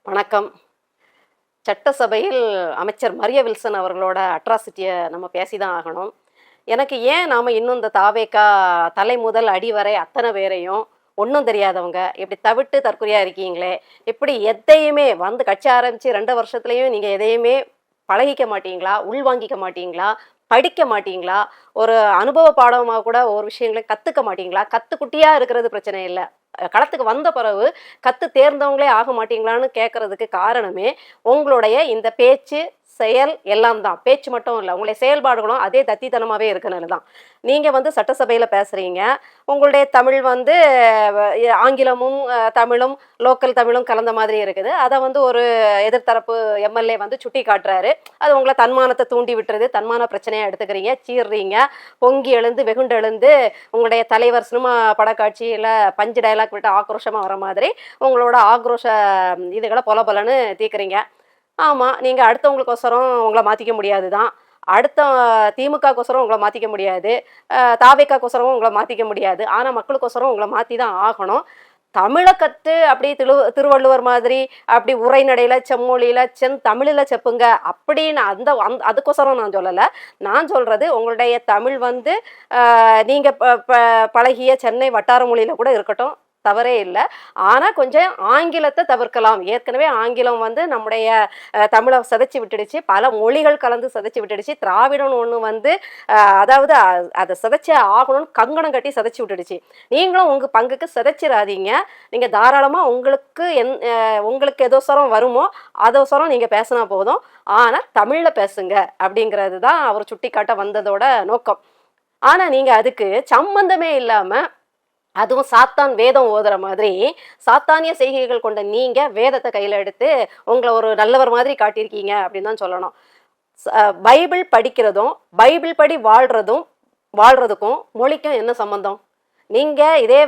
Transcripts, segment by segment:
வணக்கம். சட்டசபையில் அமைச்சர் மரிய வில்சன் அவர்களோட அட்ராசிட்டியை நம்ம பேசிதான் ஆகணும். எனக்கு ஏன் நாம இன்னும் இந்த தாவேக்கா தலை முதல் அடி வரை அத்தனை பேரையும் ஒன்றும் தெரியாதவங்க இப்படி தவிட்டு தற்கொலையா இருக்கீங்களே, இப்படி எதையுமே வந்து கட்சி ஆரம்பிச்சு 2 வருஷத்துலையும் நீங்க எதையுமே பழகிக்க மாட்டீங்களா, உள்வாங்கிக்க மாட்டீங்களா, படிக்க மாட்டீங்களா, ஒரு அனுபவ பாடமாக கூட ஒரு விஷயங்களை கத்துக்க மாட்டீங்களா? கத்துக்குட்டியா இருக்கிறது பிரச்சனை இல்லை, களத்துக்கு வந்த பிறகு கத்து தேர்ந்தவங்களே ஆக மாட்டீங்களான்னு கேட்கறதுக்கு காரணமே உங்களுடைய இந்த பேச்சு செயல் எல்லாம் தான். பேச்சு மட்டும் இல்லை, உங்களுடைய செயல்பாடுகளும் அதே தத்தித்தனமாகவே இருக்கனால தான். நீங்கள் வந்து சட்டசபையில் பேசுகிறீங்க, உங்களுடைய தமிழ் வந்து ஆங்கிலமும் தமிழும் லோக்கல் தமிழும் கலந்த மாதிரி இருக்குது. அதை வந்து ஒரு எதிர்த்தரப்பு எம்எல்ஏ வந்து சுட்டி காட்டுறாரு. அது உங்களை தன்மானத்தை தூண்டி விட்டுறது, தன்மான பிரச்சனையாக எடுத்துக்கிறீங்க, சீர்றீங்க, பொங்கி எழுந்து வெகுண்டு எழுந்து உங்களுடைய தலைவர் சினிமா படக்காட்சியில் பஞ்சு டைலாக் விட்டு ஆக்ரோஷமாக வர மாதிரி உங்களோட ஆக்ரோஷ இதுகளை பொலன்னு தீக்குறீங்க. ஆமாம், நீங்கள் அடுத்தவங்களுக்கோசரம் உங்களை மாற்றிக்க முடியாது தான், அடுத்த திமுகக்கோசரம் உங்களை மாற்றிக்க முடியாது, தாவேக்காக்கோசரமும் உங்களை மாற்றிக்க முடியாது. ஆனால் மக்களுக்கோசரம் உங்களை மாற்றி தான் ஆகணும். தமிழை கற்று அப்படி திருவள்ளுவர் மாதிரி அப்படி உரைநடையில் செம்மொழியில் தமிழில் செப்புங்க அப்படின்னு அதுக்கோசரம் நான் சொல்லலை. நான் சொல்கிறது உங்களுடைய தமிழ் வந்து நீங்கள் பழகிய சென்னை வட்டார மொழியில் கூட இருக்கட்டும், தவறே இல்லை. ஆனால் கொஞ்சம் ஆங்கிலத்தை தவிர்க்கலாம். ஏற்கனவே ஆங்கிலம் வந்து நம்முடைய தமிழை சிதைச்சி விட்டுடுச்சு, பல மொழிகள் கலந்து சிதைச்சி விட்டுடுச்சு. திராவிடம் ஒன்று வந்து அதாவது அதை சிதைச்சே ஆகணும்னு கங்கணம் கட்டி சிதைச்சி விட்டுடுச்சு. நீங்களும் உங்கள் பங்குக்கு சிதைச்சிடாதீங்க. நீங்கள் தாராளமாக உங்களுக்கு எதோசரம் வருமோ அதோசரம் நீங்கள் பேசினா போதும், ஆனால் தமிழில் பேசுங்க அப்படிங்கிறது தான் அவர் சுட்டி காட்ட வந்ததோட நோக்கம். ஆனால் நீங்கள் அதுக்கு சம்பந்தமே இல்லாமல், அதுவும் சாத்தான் வேதம் ஓதுற மாதிரி சாத்தானிய செய்கைகள் கொண்ட நீங்க வேதத்தை கையில எடுத்து உங்களை ஒரு நல்லவர் மாதிரி காட்டியிருக்கீங்க அப்படின்னு தான் சொல்லணும். பைபிள் படிக்கிறதும் பைபிள் படி வாழ்றதுக்கும் மொழிக்கும் என்ன சம்பந்தம்? நீங்க இதே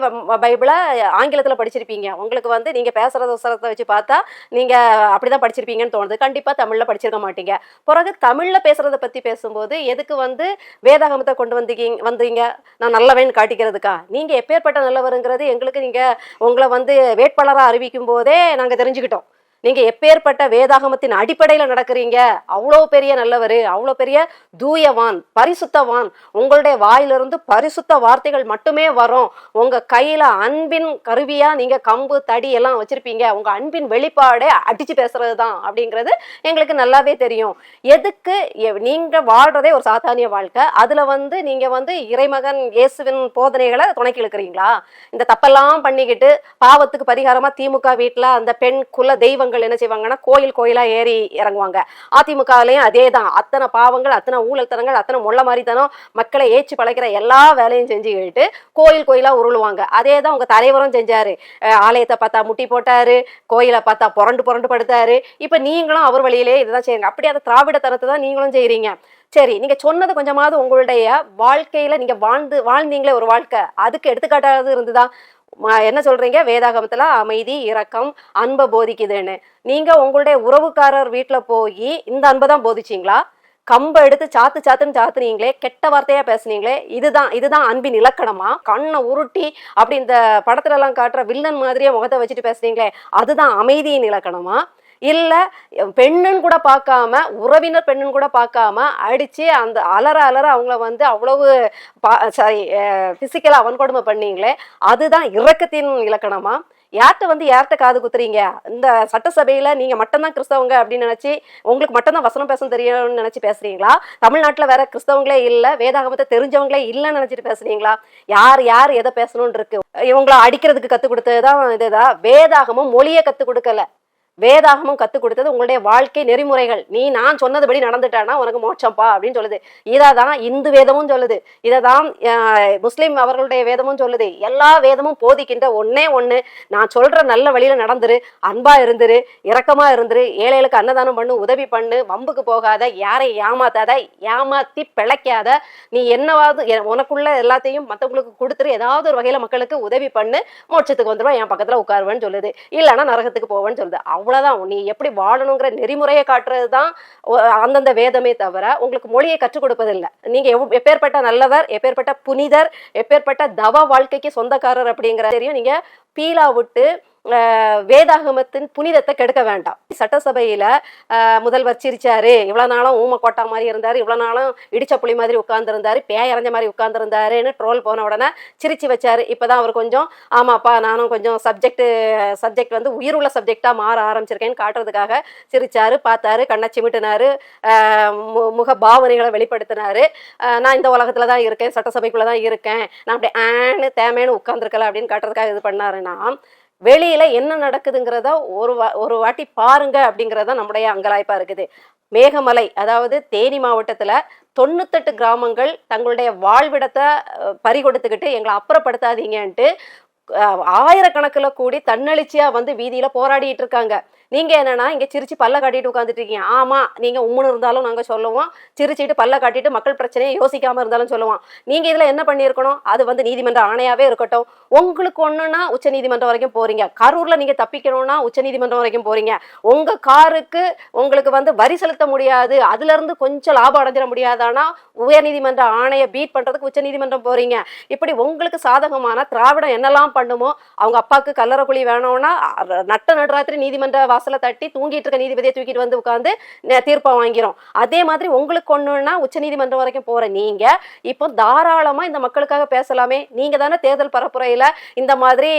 பைபிளை ஆங்கிலத்தில் படிச்சிருப்பீங்க, உங்களுக்கு வந்து நீங்க பேசுறத வச்சு பார்த்தா நீங்க அப்படிதான் படிச்சிருப்பீங்கன்னு தோணுது. கண்டிப்பா தமிழ்ல படிச்சிருக்க மாட்டீங்க. பிறகு தமிழ்ல பேசுறதை பத்தி பேசும்போது எதுக்கு வந்து வேதாகமத்தை கொண்டு வந்தீங்க? நான் நல்லவன் காட்டிக்கிறதுக்கா? நீங்க எப்பேற்பட்ட நல்லவருங்கிறது எங்களுக்கு நீங்க உங்களை வந்து வேட்பாளராக அறிவிக்கும் போதே நாங்க தெரிஞ்சுக்கிட்டோம். நீங்க எப்பேற்பட்ட வேதாகமத்தின் அடிப்படையில் நடக்கிறீங்க, அவ்வளோ பெரிய நல்லவர், அவ்வளோ பெரிய தூயவான், பரிசுத்தவான். உங்களுடைய வாயிலிருந்து பரிசுத்த வார்த்தைகள் மட்டுமே வரும். உங்க கையில அன்பின் கருவியா நீங்க கம்பு தடி எல்லாம் வச்சிருப்பீங்க. உங்க அன்பின் வெளிப்பாடே அடிச்சு பேசுறது தான் அப்படிங்கிறது எங்களுக்கு நல்லாவே தெரியும். எதுக்கு நீங்க வாழ்றதே ஒரு சாத்தானிய வாழ்க்கை, அதுல வந்து நீங்க வந்து இறைமகன் இயேசுவின் போதனைகளை துணைக்கி இழுக்கிறீங்களா? இந்த தப்பெல்லாம் பண்ணிக்கிட்டு பாவத்துக்கு பரிகாரமா திமுக வீட்டுல அந்த பெண் குல தெய்வங்கள் என்ன செய்வாங்கன்னா கோயிலா ஏறி இறங்குவாங்க. அதிமுகலையும் அதே தான். அத்தனை பாவங்கள், அத்தனை ஊழல் தனங்கள், அத்தனை மொள்ள மாதிரித்தனம், மக்களை ஏச்சு பழைக்கிற எல்லா வேலையும் செஞ்சுக்கிட்டு கோயிலா உருளுவாங்க. அதே தான் உங்க தலைவரும் செஞ்சாரு. ஆலயத்தை பார்த்தா முட்டி போட்டாரு, கோயிலை பார்த்தா புரண்டு படுத்தாரு. இப்ப நீங்களும் அவர் வழியிலே இதுதான் செய்யுங்க. அப்படி அதை திராவிட தரத்தை தான் நீங்களும் செய்யறீங்க. சரி, நீங்க சொன்னது கொஞ்சமாவது உங்களுடைய வாழ்க்கையில நீங்க வாழ்ந்தீங்களே ஒரு வாழ்க்கை, அதுக்கு எடுத்துக்காட்டாவது இருந்துதான். என்ன சொல்றீங்க? வேதாகமத்துல அமைதி, இரக்கம், அன்பை போதிக்குதுன்னு. நீங்க உங்களுடைய உறவுக்காரர் வீட்டுல போய் இந்த அன்பை தான் போதிச்சிங்களா? கம்பை எடுத்து சாத்துன்னு சாத்துனீங்களே, கெட்ட வார்த்தையா பேசுனீங்களே, இதுதான் அன்பின் இலக்கணமா? கண்ணை உருட்டி அப்படி இந்த படத்துல எல்லாம் காட்டுற வில்லன் மாதிரியே முகத்தை வச்சுட்டு பேசுனீங்களே, அதுதான் அமைதியின் இலக்கணமா? இல்லை பெண்ணுன்னு கூட பார்க்காம, உறவினர் பெண்ணுன்னு கூட பார்க்காம அடித்து அந்த அலற அவங்கள வந்து அவ்வளவு ஃபிசிக்கலாக வன்கொடுமை பண்ணீங்களே, அதுதான் இரக்கத்தின் இலக்கணமா? யார்கிட்ட காது குத்துறீங்க? இந்த சட்டசபையில் நீங்கள் மட்டும்தான் கிறிஸ்தவங்க அப்படின்னு நினச்சி, உங்களுக்கு மட்டும்தான் வசனம் பேச தெரியும்னு நினச்சி பேசுகிறீங்களா? தமிழ்நாட்டில் வேற கிறிஸ்தவங்களே இல்லை, வேதாகமத்தை தெரிஞ்சவங்களே இல்லைன்னு நினச்சிட்டு பேசுகிறீங்களா? யார் எதை பேசணும்னு இருக்கு? இவங்களை அடிக்கிறதுக்கு கற்றுக் கொடுத்தது தான் இதுதான். வேதாகமும் மொழியை கற்றுக் கொடுக்கல, வேதாகமும் கற்றுக் கொடுத்தது உங்களுடைய வாழ்க்கை நெறிமுறைகள். நான் சொன்னதுபடி நடந்துட்டானா உனக்கு மோட்சம்பா அப்படின்னு சொல்லுது. இதைதான் இந்து வேதமும் சொல்லுது, இதைதான் முஸ்லீம் அவர்களுடைய வேதமும் சொல்லுது. எல்லா வேதமும் போதிக்கின்ற ஒண்ணு, நான் சொல்ற நல்ல வழியில நடந்துரு, அன்பா இருந்துரு, இரக்கமா இருந்துரு, ஏழைகளுக்கு அன்னதானம் பண்ணு, உதவி பண்ணு, வம்புக்கு போகாத, யாரை ஏமாத்தாத, ஏமாத்தி பிழைக்காத, நீ என்னவாவது உனக்குள்ள எல்லாத்தையும் மற்றவங்களுக்கு கொடுத்துரு, ஏதாவது ஒரு வகையில மக்களுக்கு உதவி பண்ணு, மோட்சத்துக்கு வந்துடுவா, என் பக்கத்துல உட்காருவேன்னு சொல்லுது. இல்லைன்னா நரகத்துக்கு போவேன்னு சொல்லுது. அவ்வளவுதான். நீ எப்படி வாழணுங்கிற நெறிமுறையை காட்டுறது தான் அந்தந்த வேதமே தவிர உங்களுக்கு மொழியை கற்றுக் கொடுப்பதில்லை. நீங்க எப்பேற்பட்ட நல்லவர், எப்பேற்பட்ட புனிதர், எப்பேற்பட்ட தவ வாழ்க்கைக்கு சொந்தக்காரர் அப்படிங்கிற தெரியும். நீங்க பீலா விட்டு வேதாகமத்தின் புனிதத்தை கெடுக்க வேண்டாம். சட்டசபையில முதல்வர் சிரிச்சாரு, இவ்வளவு நாளும் ஊமை கோட்டா மாதிரி இருந்தாரு, இவ்வளவு நாளும் இடிச்ச புலி மாதிரி உட்கார்ந்துருந்தாரு, பேய் இறஞ்ச மாதிரி உட்கார்ந்துருந்தாருன்னு ட்ரோல் போன உடனே சிரிச்சு வச்சாரு. இப்பதான் அவர் கொஞ்சம் ஆமாப்பா நானும் கொஞ்சம் சப்ஜெக்ட் வந்து உயிருள்ள சப்ஜெக்டா மாற ஆரம்பிச்சிருக்கேன்னு காட்டுறதுக்காக சிரிச்சாரு, பார்த்தாரு, கண்ணை சிமிட்டினாரு, முக பாவனைகளை வெளிப்படுத்தினாரு. நான் இந்த உலகத்துலதான் இருக்கேன், சட்டசபைக்குள்ளதான் இருக்கேன், நான் அப்படி ஆன்னு தேமேன்னு உட்கார்ந்துருக்கல அப்படின்னு காட்டுறதுக்காக இது பண்ணாருன்னா, வெளியில என்ன நடக்குதுங்கிறத ஒரு வாட்டி பாருங்க அப்படிங்கறத நம்முடைய அங்கலாய்ப்பா இருக்குது. மேகமலை, அதாவது தேனி மாவட்டத்துல 98 கிராமங்கள் தங்களுடைய வாழ்விடத்தை பறிகொடுத்துக்கிட்டு எங்களை அப்புறப்படுத்தாதீங்கன்ட்டு ஆயிரக்கணக்கில் கூடி தன்னெழுச்சியா வந்து வீதியில போராடிட்டு இருக்காங்க. நீங்க என்னன்னா இங்க சிரிச்சு பல்ல காட்டிட்டு உட்காந்துட்டு இருக்கீங்க. ஆமா, நீங்க உம்முன்னு இருந்தாலும் நாங்க சொல்லுவோம், சிரிச்சுட்டு பல்ல காட்டிட்டு மக்கள் பிரச்சனையை யோசிக்காம இருந்தாலும் சொல்லுவோம். நீங்க இதுல என்ன பண்ணிருக்கணும்? அது வந்து நீதிமன்ற ஆணையாவே இருக்கட்டும். உங்களுக்கு ஒண்ணுன்னா உச்ச நீதிமன்றம் வரைக்கும் போறீங்க. கரூர்ல நீங்க தப்பிக்கணும்னா உச்ச நீதிமன்றம் வரைக்கும் போறீங்க. உங்க காருக்கு உங்களுக்கு வந்து வரி செலுத்த முடியாது, அதுல இருந்து கொஞ்சம் லாபம் அடைஞ்சிட முடியாதானா உயர் நீதிமன்ற ஆணையை பீட் பண்றதுக்கு உச்ச நீதிமன்றம் போறீங்க. இப்படி உங்களுக்கு சாதகமான திராவிடம் என்னெல்லாம் பண்ணுமோ, அவங்க அப்பாவுக்கு கல்லறை குழி வேணும்னா நட்ட நடுராத்திரி நீதிமன்ற வாசல தட்டி தூங்கிட்டு இருக்க நீதிபதியை தூக்கிட்டு வந்து உட்காந்து தீர்ப்பை வாங்கிறோம். அதே மாதிரி உங்களுக்கு ஒண்ணுன்னா உச்ச நீதிமன்றம் வரைக்கும் போற நீங்க இப்போ தாராளமா இந்த மக்களுக்காக பேசலாமே. நீங்க தானே தேர்தல் பரப்புரையில இந்த மாதிரி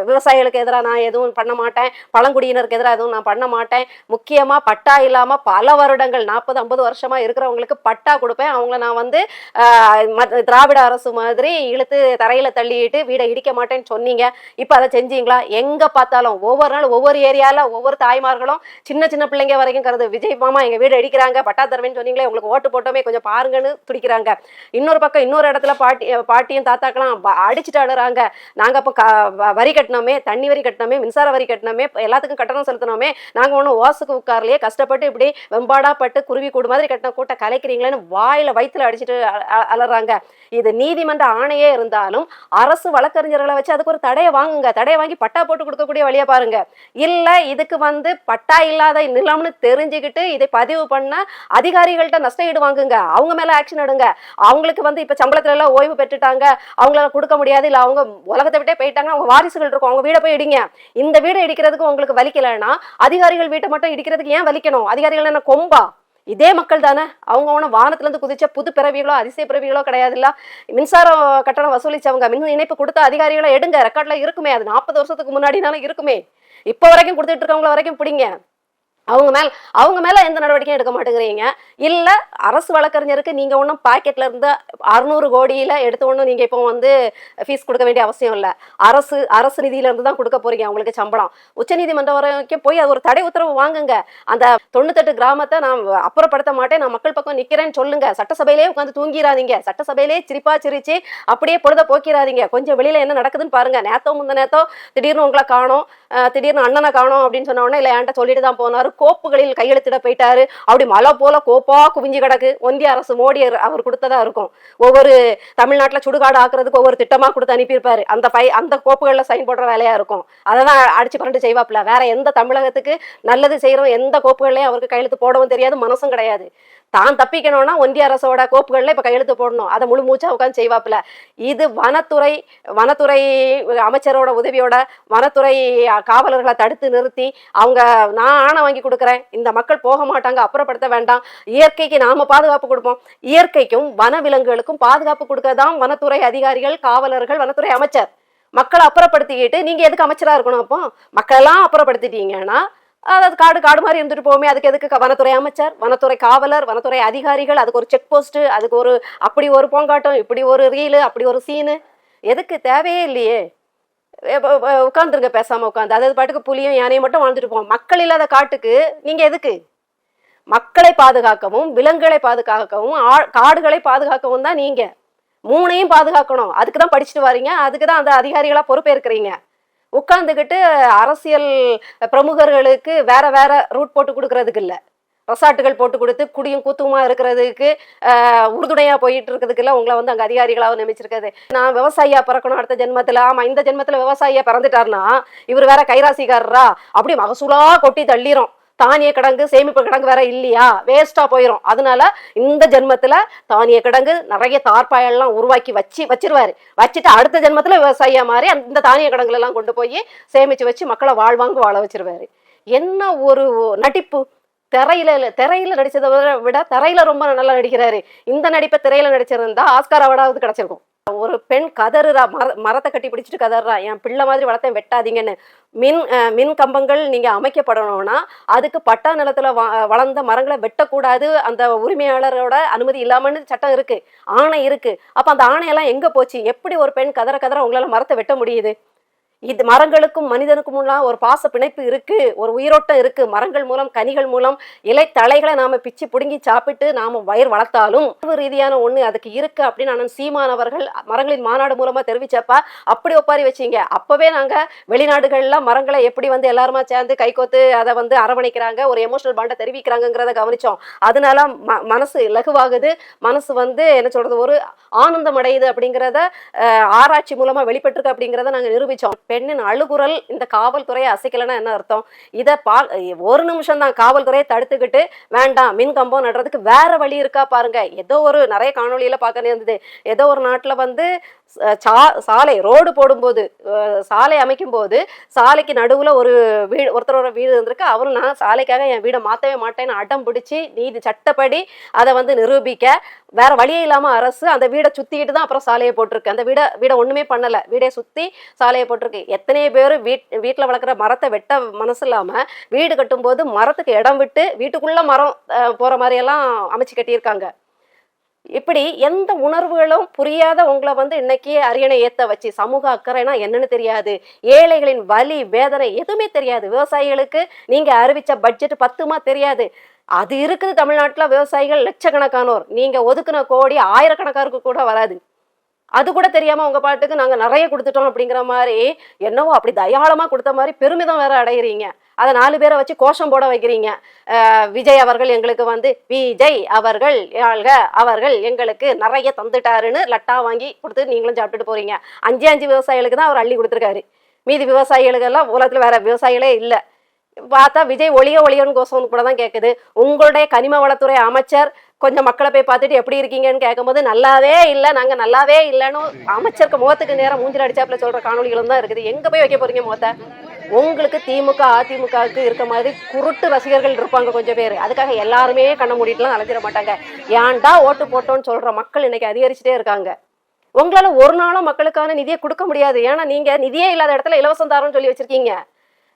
விவசாயிகளுக்கு எதிராக நான் எதுவும் பண்ண மாட்டேன், பழங்குடியினருக்கு எதிராக எதுவும் நான் பண்ண மாட்டேன், முக்கியமா பட்டா இல்லாம பல வருடங்கள் 40-50 வருஷமா இருக்கிறவங்களுக்கு பட்டா கொடுப்பேன், அவங்கள நான் வந்து திராவிட அரசு மாதிரி இழுத்து தரையில தள்ளிட்டு வீடை இடிக்க மாட்டேன்னு சொன்னீங்க. இப்ப அதை செஞ்சீங்களா? எங்க பார்த்தாலும் ஒவ்வொரு நாள் ஒவ்வொரு ஏரியால ஒவ்வொரு தாய்மார்களும் சின்ன சின்ன பிள்ளைங்க வரைக்கும் கருது, விஜய் மாமா எங்க வீடு அடிக்கிறாங்க, பட்டா தருவேன்னு சொன்னீங்களே, உங்களுக்கு ஓட்டு போட்டோமே கொஞ்சம் பாருங்கன்னு துடிக்கிறாங்க. இன்னொரு பக்கம் இன்னொரு இடத்துல பாட்டியும் தாத்தாக்கெல்லாம் அடிச்சுட்டு அழுறாங்க. நாங்க அப்ப வரி கட்டணமே, தண்ணி வரி கட்டணமே, மின்சார வரி கட்டணமே, எல்லாத்துக்கும் கட்டணம் செலுத்தணுமே, நாங்க ஒன்றும் ஓசுக்கு உட்கார்லையே, கஷ்டப்பட்டு இப்படி வெம்பாடா பட்டு குருவி கூடு மாதிரி கட்டணம் கூட்ட கலைக்கிறீங்களேன்னு வாயில வயிற்றுல அடிச்சுட்டு அலறாங்க. இது நீதிமன்ற ஆணையே இருந்தாலும் அரசு வழக்கறிஞர்களை வச்சு அதுக்கு ஒரு தடையை வாங்குங்க, தடையை வாங்கி பட்டா போட்டு கொடுக்கக்கூடிய வழியா பாருங்க. இல்ல இதுக்கு வந்து பட்டா இல்லாத நிலம்னு தெரிஞ்சுக்கிட்டு இதை பதிவு பண்ண அதிகாரிகள்கிட்ட நஷ்ட ஈடு வாங்குங்க, அவங்க மேல ஆக்ஷன் எடுங்க. அவங்களுக்கு வந்து இப்ப சம்பளத்துல எல்லாம் ஓய்வு பெற்றுட்டாங்க, அவங்களால கொடுக்க முடியாது, இல்ல அவங்க உலகத்தை விட்டே போயிட்டாங்க, அவங்க வாரிசுகள் இருக்கும், அவங்க வீடை போய் இடிங்க. இந்த வீடை இடிக்கிறதுக்கு உங்களுக்கு வலிக்கலைன்னா அதிகாரிகள் வீட்டை மட்டும் இடிக்கிறதுக்கு ஏன் வலிக்கணும்? அதிகாரிகள் என்ன கொம்பா? இதே மக்கள் தானே. அவங்க ஒன்றும் வானத்துல இருந்து குதிச்ச புது பிறவிகளோ அதிசய பிறவிகளோ கிடையாது. இல்ல மின்சார கட்டணம் வசூலிச்சவங்க, மின் இணைப்பு கொடுத்த அதிகாரிகளை எடுங்க, ரெக்கார்ட்ல இருக்குமே, அது 40 வருஷத்துக்கு முன்னாடினாலும் இருக்குமே, இப்ப வரைக்கும் கொடுத்துட்டு இருக்கவங்கள வரைக்கும் பிடிங்க. அவங்க மேல எந்த நடவடிக்கையும் எடுக்க மாட்டேங்கிறீங்க. இல்ல அரசு வழக்கறிஞருக்கு நீங்க ஒன்றும் பாக்கெட்ல இருந்து 600 கோடியில எடுத்து ஒன்றும் நீங்க இப்போ வந்து ஃபீஸ் கொடுக்க வேண்டிய அவசியம் இல்லை. அரசு நிதியில இருந்து தான் கொடுக்க போறீங்க அவங்களுக்கு சம்பளம். உச்ச நீதிமன்றம் வரைக்கும் போய் அது ஒரு தடை உத்தரவு வாங்குங்க. அந்த 98 கிராமத்தை நான் அப்புறப்படுத்த மாட்டேன், நான் மக்கள் பக்கம் நிக்கிறேன்னு சொல்லுங்க. சட்டசபையிலே உட்காந்து தூங்கிடாதீங்க, சட்டசபையிலே சிரிப்பா சிரிச்சு அப்படியே பொழுத போக்கிறாதீங்க. கொஞ்சம் வெளியில என்ன நடக்குதுன்னு பாருங்க. நேத்தோ திடீர்னு உங்களை காணோம், திடீர்னு அண்ணனை காணோம் அப்படின்னு சொன்ன உடனே இல்லை என்கிட்ட சொல்லிட்டு தான் போனாரு, கோப்புகளில் கையெழுத்திட போயிட்டாரு, அப்படி மழை போல கோப்பா குவிஞ்சு கிடக்கு. ஒன்றிய அரசு மோடி அவர் கொடுத்ததா இருக்கும். ஒவ்வொரு தமிழ்நாட்டுல சுடுகாடு ஆக்குறதுக்கு ஒவ்வொரு திட்டமா கொடுத்து அனுப்பியிருப்பாரு. அந்த கோப்புகள்ல சைன் போடுற வேலையா இருக்கும். அதான் அடிச்சு பரண்டு செய்வாப்புல. வேற எந்த தமிழகத்துக்கு நல்லது செய்யறோம் எந்த கோப்புகள்லயும் அவருக்கு கையெழுத்து போடவும் தெரியாது, மனசும் கிடையாது. தான் தப்பிக்கணும்னா ஒன்றிய அரசோட கோப்புகள்ல இப்ப கையெழுத்து போடணும், அதை முழு மூச்சா உட்காந்து செய்வாப்புல. இது வனத்துறை அமைச்சரோட உதவியோட வனத்துறை காவலர்களை தடுத்து நிறுத்தி அவங்க நான் ஆணை வாங்கி கொடுக்குறேன், இந்த மக்கள் போக மாட்டாங்க, அப்புறப்படுத்த வேண்டாம், இயற்கைக்கு நாம பாதுகாப்பு கொடுப்போம். இயற்கைக்கும் வனவிலங்குகளுக்கும் பாதுகாப்பு கொடுக்கதான் வனத்துறை அதிகாரிகள், காவலர்கள், வனத்துறை அமைச்சர். மக்களை அப்புறப்படுத்திக்கிட்டு நீங்க எதுக்கு அமைச்சரா இருக்கணும்? அப்போ மக்கள் எல்லாம் அப்புறப்படுத்திட்டீங்கன்னா அதாவது காடு மாதிரி இருந்துட்டு போவோமே, அதுக்கு எதுக்கு வனத்துறை அமைச்சர், வனத்துறை காவலர், வனத்துறை அதிகாரிகள், அதுக்கு ஒரு செக் போஸ்ட், அதுக்கு ஒரு அப்படி ஒரு போங்காட்டம், இப்படி ஒரு ரீலு, அப்படி ஒரு சீனு, எதுக்கு? தேவையே இல்லையே. உட்காந்துருங்க பேசாம உட்காந்து, அதாவது பாட்டுக்கு புலியும் யானையும் மட்டும் வாழ்ந்துட்டு போவோம். மக்கள் இல்லாத காட்டுக்கு நீங்க எதுக்கு? மக்களை பாதுகாக்கவும் விலங்குகளை பாதுகாக்கவும் காடுகளை பாதுகாக்கவும் தான் நீங்க. மூணையும் பாதுகாக்கணும். அதுக்கு தான் படிச்சுட்டு வரீங்க, அதுக்கு தான் அந்த அதிகாரிகளா பொறுப்பேற்கிறீங்க. உட்கார்ந்துக்கிட்டு அரசியல் பிரமுகர்களுக்கு வேற ரூட் போட்டு கொடுக்கறதுக்கு இல்லை, ரெசார்ட்டுகள் போட்டு கொடுத்து குடியும் கூத்துமா இருக்கிறதுக்கு உறுதுணையா போயிட்டு இருக்கிறதுக்கு இல்லை உங்களை வந்து அங்கே அதிகாரிகளாக நியமிச்சிருக்காது. நான் விவசாயியா பிறக்கணும் அடுத்த ஜென்மத்தில். ஆமா, இந்த ஜென்மத்தில் விவசாயியா பிறந்துட்டாருன்னா இவர் வேற கைராசிக்காரரா, அப்படி மகசூலா கொட்டி தள்ளிரும். தானிய கிடங்கு சேமிப்பு கிடங்கு வேற இல்லையா, வேஸ்டா போயிடும். அதனால இந்த ஜென்மத்துல தானிய கிடங்கு நிறைய தார்பாயெல்லாம் உருவாக்கி வச்சிருவாரு. வச்சுட்டு அடுத்த ஜென்மத்துல விவசாயியா மாதிரி இந்த தானிய கிடங்குல எல்லாம் கொண்டு போய் சேமிச்சு வச்சு மக்களை வாழ்வாங்க வாழ வச்சிருவாரு. என்ன ஒரு நடிப்பு! திரையில நடிச்சதை விட திரையில ரொம்ப நல்லா நடிக்கிறாரு. இந்த நடிப்பை திரையில நடிச்சிருந்தா ஆஸ்கார் அவார்டாவது கிடைச்சிருக்கும். ஒரு பெண் கதறுறா, மரத்தை கட்டி பிடிச்சிட்டு கதறா, என் பிள்ளை மாதிரி வளர்த்தேன் வெட்டாதீங்கன்னு. மின் கம்பங்கள் நீங்க அமைக்கப்படணும்னா அதுக்கு பட்டா நிலத்துல வளர்ந்த மரங்களை வெட்டக்கூடாது, அந்த உரிமையாளரோட அனுமதி இல்லாமன்னு சட்டம் இருக்கு, ஆணை இருக்கு. அப்ப அந்த ஆணையெல்லாம் எங்க போச்சு? எப்படி ஒரு பெண் கதற உங்களால மரத்தை வெட்ட முடியுது? இது மரங்களுக்கும் மனிதனுக்கும் ஒரு பாச பிணைப்பு இருக்கு, ஒரு உயிரோட்டம் இருக்கு. மரங்கள் மூலம், கனிகள் மூலம், இலை தழைகளை நாம பிச்சு பிடுங்கி சாப்பிட்டு நாம வயிறு வளர்த்தாலும் ரீதியான ஒண்ணு அதுக்கு இருக்கு அப்படின்னு அண்ணன் சீமான் அவர்கள் மரங்களின் மாநாடு மூலமா தெரிவிச்சப்ப அப்படி ஒப்பாரி வச்சீங்க. அப்பவே நாங்க வெளிநாடுகள்ல மரங்களை எப்படி எல்லாருமா சேர்ந்து கைகோத்து அதை அரவணைக்கிறாங்க, ஒரு எமோஷனல் பாண்டை தெரிவிக்கிறாங்கிறத கவனிச்சோம். அதனால மனசு லகுவாகுது, மனசு என்ன சொல்றது, ஒரு ஆனந்தம் அடையுது அப்படிங்கிறத ஆராய்ச்சி மூலமா வெளிப்பட்டிருக்கு அப்படிங்கிறத நாங்க நிரூபிச்சோம். பெண்ணின் அழுகுரல் இந்த காவல்துறையை அசைக்கலன்னா என்ன அர்த்தம்? இதை ஒரு நிமிஷம் தான் காவல்துறையை தடுத்துக்கிட்டு வேண்டாம் மின் கம்பம் நடுறதுக்கு வேற வழி இருக்கா பாருங்க. ஏதோ ஒரு நிறைய காணொலியில பார்க்க இருந்தது, ஏதோ ஒரு நாட்டுல சாலை ரோடு போடும்போது, சாலை அமைக்கும் போது சாலைக்கு நடுவுல ஒரு வீடு, ஒருத்தரோட வீடு இருந்திருக்கு. அவரும் நான் சாலைக்காக என் வீடை மாத்தவே மாட்டேன்னு அடம் பிடிச்சி நீதி சட்டப்படி அதை நிரூபிக்க வேற வழியே இல்லாம அரசு அந்த வீடை சுத்திக்கிட்டு தான் அப்புறம் சாலையை போட்டிருக்கு. அந்த வீடை ஒண்ணுமே பண்ணல, வீடை சுத்தி சாலையை போட்டிருக்கு. எத்தனை பேர் வீட்டுல வளர்க்குற மரத்தை வெட்ட மனசு இல்லாம வீடு கட்டும் போது மரத்துக்கு இடம் விட்டு வீட்டுக்குள்ள மரம் போற மாதிரி எல்லாம் அமைச்சு கட்டியிருக்காங்க. இப்படி எந்த உணர்வுகளும் புரியாத உங்களை இன்னைக்கு அரியணை ஏத்த வச்சு சமூக அக்கறைனா என்னன்னு தெரியாது, ஏழைகளின் வலி வேதனை எதுவுமே தெரியாது, விவசாயிகளுக்கு நீங்க அறிவிச்ச பட்ஜெட் 10மா தெரியாது. அது இருக்குது தமிழ்நாட்டுல விவசாயிகள் லட்சக்கணக்கானோர், நீங்க ஒதுக்குன கோடி ஆயிரக்கணக்காருக்கு கூட வராது. அது கூட தெரியாம உங்க பாட்டுக்கு நாங்க நிறைய கொடுத்துட்டோம் அப்படிங்கிற மாதிரி என்னவோ அப்படி தயாளமா கொடுத்த மாதிரி பெருமிதம் வேற அடைகிறீங்க. அதை 4 பேரை வச்சு கோஷம் போட வைக்கிறீங்க. விஜய் அவர்கள் எங்களுக்கு விஜய் அவர்கள் அவர்கள் எங்களுக்கு நிறைய தந்துட்டாருன்னு லட்டா வாங்கி கொடுத்து நீங்களும் சாப்பிட்டுட்டு போறீங்க. 5 விவசாயிகளுக்கு தான் அவர் அள்ளி கொடுத்துருக்காரு. மீதி விவசாயிகளுக்கு எல்லாம் உலகத்துல வேற விவசாயிகளே இல்லை. பார்த்தா விஜய் ஒளியோன்னு கோஷம் கூட தான் கேட்குது. உங்களுடைய கனிம வளத்துறை அமைச்சர் கொஞ்சம் மக்களை போய் பார்த்துட்டு எப்படி இருக்கீங்கன்னு கேட்கும்போது நல்லாவே இல்லை, நாங்க நல்லாவே இல்லைன்னு அமைச்சருக்கு முகத்துக்கு நேரம் மூஞ்சில் அடிச்சாப்புல சொல்ற காணொலிகளும் தான் இருக்குது. எங்க போய் வைக்க போறீங்க முகத்தை? உங்களுக்கு திமுக அதிமுகவுக்கு இருக்க மாதிரி குருட்டு ரசிகர்கள் இருப்பாங்க கொஞ்சம் பேர், அதுக்காக எல்லாருமே கண்ண மூடிட்டுலாம் அலைஞ்சிட மாட்டாங்க. ஏன்டா ஓட்டு போட்டோன்னு சொல்ற மக்கள் இன்னைக்கு அதிகரிச்சுட்டே இருக்காங்க. உங்களால ஒரு நாளும் மக்களுக்கான நிதியை கொடுக்க முடியாது. ஏன்னா நீங்க நிதியே இல்லாத இடத்துல இலவசம் தாரோன்னு சொல்லி வச்சிருக்கீங்க.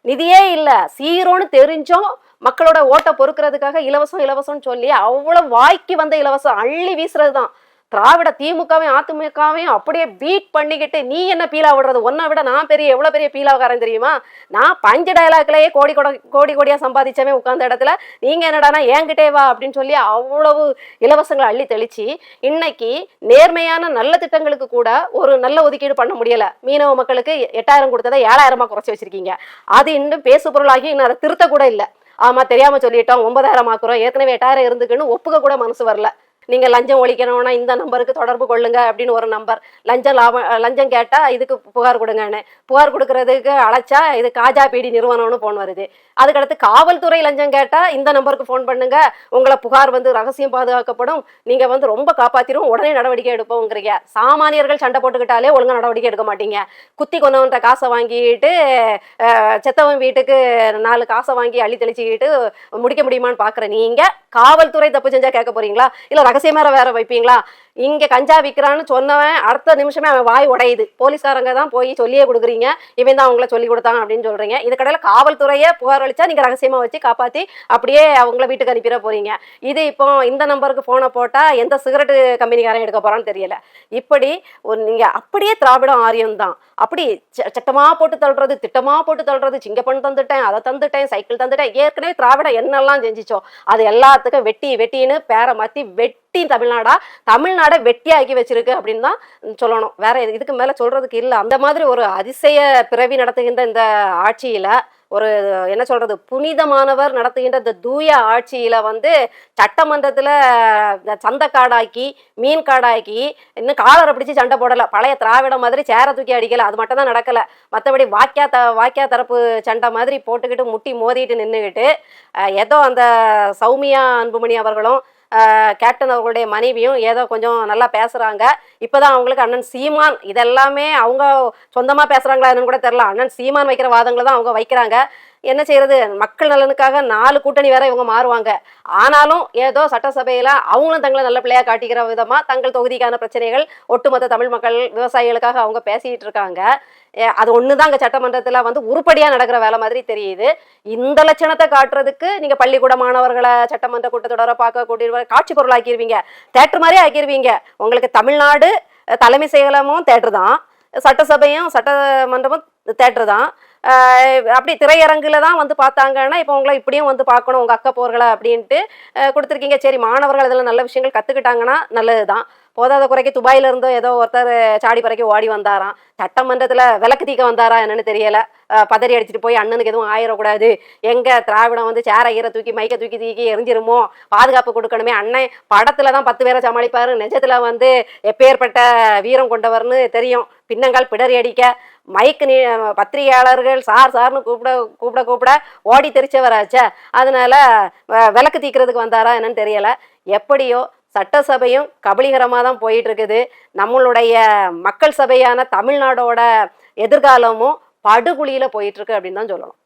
நிதியே இல்லை, சீரோன்னு தெரிஞ்சோம் மக்களோட ஓட்டை பொறுக்கிறதுக்காக இலவசம்னு சொல்லி அவ்வளவு வாய்க்கு வந்த இலவசம் அள்ளி வீசுறது தான். திராவிட திமுகவையும் அதிமுகவையும் அப்படியே பீட் பண்ணிக்கிட்டு நீ என்ன பீலா விடுறது, ஒன்னை விட நான் எவ்வளவு பெரிய பீலாக்காரன் தெரியுமா? நான் 5 டயலாக்லயே கோடியா சம்பாதிச்சவன் உட்கார்ந்த இடத்துல நீங்க என்னடானா என்கிட்டே வா அப்படின்னு சொல்லி அவ்வளவு இலவசங்களை அள்ளி தெளிச்சு இன்னைக்கு நேர்மையான நல்ல திட்டங்களுக்கு கூட ஒரு நல்ல ஒதுக்கீடு பண்ண முடியல. மீனவ மக்களுக்கு 8000 கொடுத்ததை 7000 குறைச்சி வச்சிருக்கீங்க. அது இன்னும் பேசு பொருளாகி இன்னும் அதை திருத்த கூட இல்லை. ஆமா தெரியாம சொல்லிட்டோம் 9000 ஆக்குறோம், ஏற்கனவே 8000 இருந்துக்குன்னு ஒப்புக்க கூட மனசு வரல. நீங்க லஞ்சம் ஒழிக்கணும்னா இந்த நம்பருக்கு தொடர்பு கொள்ளுங்க அப்படின்னு ஒரு நம்பர், லஞ்சம் கேட்டா இதுக்கு புகார் கொடுங்கன்னு, புகார் கொடுக்கறதுக்கு அழைச்சா இது காஜா பீடி நிறுவனம்னு போன் வருது. அதுக்கடுத்து காவல்துறை லஞ்சம் கேட்டா இந்த நம்பருக்கு போன் பண்ணுங்க, உங்களை புகார் ரகசியம் பாதுகாக்கப்படும், நீங்க ரொம்ப காப்பாத்திரும், உடனே நடவடிக்கை எடுப்போங்கிறீங்க. சாமானியர்கள் சண்டை போட்டுக்கிட்டாலே ஒழுங்கா நடவடிக்கை எடுக்க மாட்டீங்க. குத்தி கொண்டவன்ற காசை வாங்கிட்டு செத்தவன் வீட்டுக்கு 4 காசை வாங்கி அள்ளி தெளிச்சுக்கிட்டு முடிக்க முடியுமான்னு பாக்குற நீங்க காவல்துறை தப்பு செஞ்சா கேட்க போறீங்களா? இல்ல ரகசியமா வேற வைப்பீங்களா? இங்க கஞ்சா விற்கிறான்னு சொன்னவன் அடுத்த நிமிஷமே அவன் வாய் உடையுது. போலீஸ்காரங்க தான் போய் சொல்லியே கொடுக்குறீங்க, இவன் தான் அவங்கள சொல்லி கொடுத்தாங்க அப்படின்னு சொல்றீங்க. இதுக்கடையில காவல்துறையே புகார் அளிச்சா நீங்க ரகசியமா வச்சு காப்பாத்தி அப்படியே அவங்கள வீட்டுக்கு அனுப்பிட போறீங்க. இது இப்போ இந்த நம்பருக்கு போனை போட்டா எந்த சிகரெட்டு கம்பெனிக்காரன் எடுக்க போறான்னு தெரியல. இப்படி நீங்க அப்படியே திராவிடம் ஆரியம் தான், அப்படி சட்டமா போட்டு தள்ளுறது, திட்டமா போட்டு தள்ளுறது, சிங்கப்பண் தந்துட்டேன், அதை தந்துட்டேன், சைக்கிள் தந்துட்டேன். ஏற்கனவே திராவிடம் என்னெல்லாம் செஞ்சிச்சோ அது எல்லாத்துக்கும் வெட்டின்னு பேரை மாத்தி தமிழ்நாடை வெட்டியாக்கி வச்சிருக்கு அப்படின்னு தான் சொல்லணும். வேற இதுக்கு மேல சொல்றதுக்கு இல்லை. அந்த மாதிரி ஒரு அதிசய பிறவி நடத்துகின்ற இந்த ஆட்சியில ஒரு என்ன சொல்றது, புனிதமானவர் நடத்துகின்ற இந்த தூய ஆட்சியில வந்து சட்டமன்றத்துல சந்த காடாக்கி, மீன் காடாக்கி, இன்னும் காலரை பிடிச்சி சண்டை போடல. பழைய திராவிடம் மாதிரி சேர தூக்கி அடிக்கல. அது மட்டும் தான் நடக்கல. மற்றபடி வாக்கியா தரப்பு சண்டை மாதிரி போட்டுக்கிட்டு முட்டி மோதிட்டு நின்றுக்கிட்டு ஏதோ அந்த சௌமியா அன்புமணி அவர்களும் கேப்டன் அவர்களுடைய மனைவியும் ஏதோ கொஞ்சம் நல்லா பேசுறாங்க. இப்பதான் அவங்களுக்கு அண்ணன் சீமான் இதெல்லாமே அவங்க சொந்தமா பேசுறாங்களா என்னன்னு கூட தெரியல. அண்ணன் சீமான் வைக்கிற வாதங்களை தான் அவங்க வைக்கிறாங்க. என்ன செய்யறது, மக்கள் நலனுக்காக 4 கூட்டணி வேற இவங்க மாறுவாங்க. ஆனாலும் ஏதோ சட்டசபையில அவங்களும் தங்களை நல்ல பிள்ளையா காட்டிக்கிற விதமா தங்கள் தொகுதிக்கான பிரச்சனைகள் ஒட்டுமொத்த தமிழ் மக்கள் விவசாயிகளுக்காக அவங்க பேசிட்டு இருக்காங்க. அது ஒண்ணுதான் அங்க சட்டமன்றத்துல வந்து உருப்படியா நடக்கிற வேலை மாதிரி தெரியுது. இந்த லட்சணத்தை காட்டுறதுக்கு நீங்க பள்ளிக்கூட மாணவர்களை சட்டமன்ற கூட்டத்தொடர பார்க்க கூட்டிட்டு காட்சி பொருள் ஆக்கிடுவீங்க, தேட்டர் மாதிரியே ஆக்கிடுவீங்க. உங்களுக்கு தமிழ்நாடு தலைமை செயலகமும் தேட்டர் தான், சட்டசபையும் சட்டமன்றமும் தேட்டர் தான். அப்படி திரையரங்குல தான் வந்து பார்த்தாங்கன்னா இப்போ உங்களை இப்படியும் வந்து பார்க்கணும் உங்கள் அக்க போர்களை அப்படின்ட்டு கொடுத்துருக்கீங்க. சரி, மாணவர்கள் இதெல்லாம் நல்ல விஷயங்கள் கற்றுக்கிட்டாங்கன்னா நல்லது தான். போதாத குறைக்கு துபாயில இருந்தோ ஏதோ ஒருத்தர் சாடி பறைக்கு ஓடி வந்தாராம். சட்டமன்றத்தில் விளக்கு தீக்க வந்தாரா என்னன்னு தெரியல. பதறி அடிச்சுட்டு போய் அண்ணனுக்கு எதுவும் ஆயிடக்கூடாது, எங்க திராவிடம் வந்து சேர ஈர தூக்கி மைக்க தூக்கி எரிஞ்சிருமோ, பாதுகாப்பு கொடுக்கணுமே. அண்ணன் படத்துல தான் 10 பேரை சமாளிப்பாரு, நிஜத்துல வந்து எப்பேற்பட்ட வீரம் கொண்டவர்னு தெரியும். பின்னங்கால் பிடறி அடிக்க மைக்கு பத்திரிகையாளர்கள் சார்னு கூப்பிட ஓடி தெரிச்சவராச்ச. அதனால விளக்கு தீக்கிறதுக்கு வந்தாரா என்னன்னு தெரியல. எப்படியோ சட்டசபையும் கபலீகரமாக தான் போயிட்டு இருக்குது. நம்மளுடைய மக்கள் சபையான தமிழ்நாடோட எதிர்காலமும் படுகுழியில போயிட்டு இருக்கு அப்படின்னு தான் சொல்லணும்.